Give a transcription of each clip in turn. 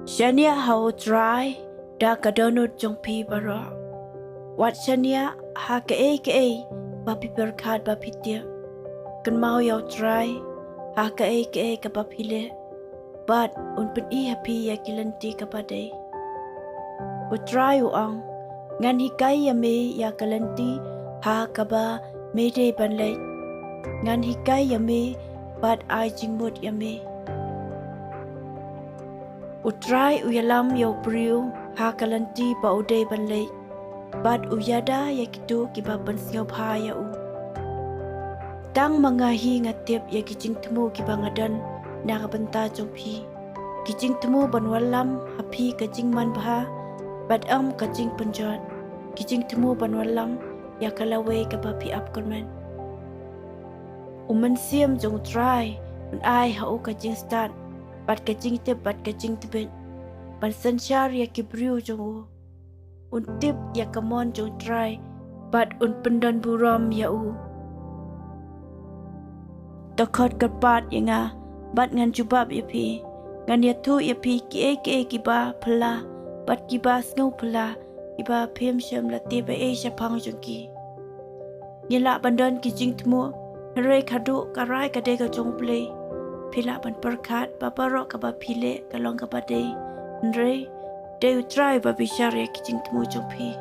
Shania how dry da kadonut jong pi bara. Wat shania ha ke ba pi berkat ba pitia. Kan mau yau dry ha ke ka ba pile. But un pen I happy ya kilanti ka ba day. U dry u ang ngan hikai ya me ya kalanti ha ka ba me day ban lay. Ngan hikai ya me but I jingmut ya me. Utrai uyalam yau priu ha kalanti ba uday ban lay. But uyada ya kitu kiba pensiau pa ya u. Tang mangahi ngatip ya kijing temu kiba ngadan nakabenta jompi. Kijing temu ban walam hapi kajing man baha. But kajing penjot. Kijing temu ban walam ya kalaway kapapi upkonman. Uman siam jong try un ai hau kajing start. But kajing tip but kajing tibet. Ban sanchar ya kibriu jong u. Un tip ya kamon jong try. But un pendan buram ya u. Takot kerpat ya nga. But ngan jubab ya pi. Ngan ya tu ya pi ki kiba pala. But kiba ngau pala. Kiba pim syam la tiba syapang jong ki. Nyela bandan kijing temu. Hare kadu karai kadai ka jong play. Pila ban perkat babarok ka ba pile kalong ka ba day. Hare day utrai ba bisyare kijing temu jong pi.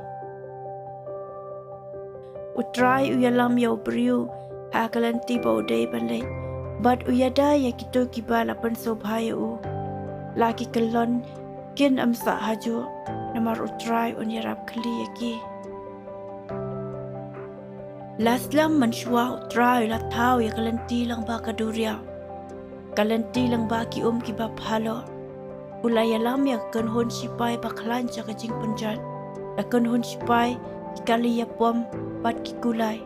Utrai uyalam yau beriu ha kalanti ba uday ban lay. But uyada ya kito kiba lapan sobhaya u. Laki kalon kin amsa haju namar utrai unyarap kali yaki. Laslam manshwa utrai la tau ya kalanti lang ba kaduria. Kalanti lang ba ki kiba phalo. Ulayalam ya kanhon sipai baklan sa kajing penjat. La kanhon sipai ikali ya pom bat kikulay.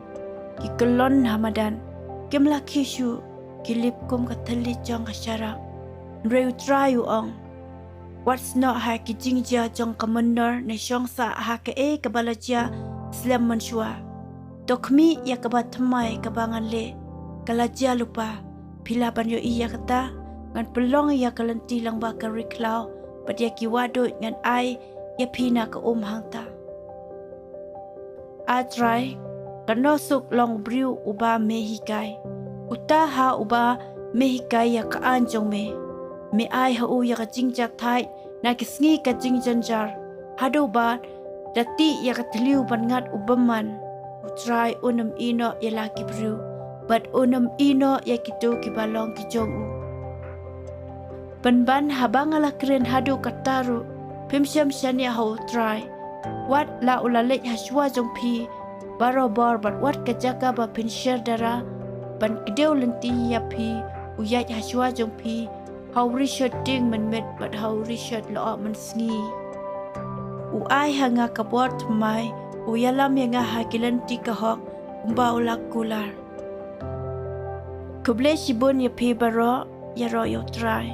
Kikalon hamadan. Kimla kishu kilip kum katali jang kasyara. Nreu trayu ang. What's not ha kijing jia jang commander na syong sa ha kabalajia slam manshwa. Dokmi ya kabat thamai kabangan le. Kalajia lupa. Pila banyo iya kata. Ngan pelong ya kalanti lang ba kariklau. Pat ya kiwado ngan ay ya pina ka hangta. Atray. Kanosuk long briu uba mehikai. Utaha uba mehikai ya kaanjong me. Me ay hau ya kajingjak thai. Na kisngi kajingjanjar. Hado ba dati ya katliu bangat ubaman. Utray unam ino ya laki briu. But unam ino ya kitu kibalong kijong u. Banban habang alakrin hadu kataru. Pimsyam syanya hau try. Wat la ulalit haswa jong pi. Barobar but wat kajaka ba pinsyar dara. Ban kidew lenti ya pi. Uyat haswa jong pi. Hau Richard ding menmet but hau Richard lo man sngi. Uay hanga kabor tmai. Uyalam yang hakilan tika hok. Umba ulak kular. Kuble shibun ya pi baro. Ya ro yo try.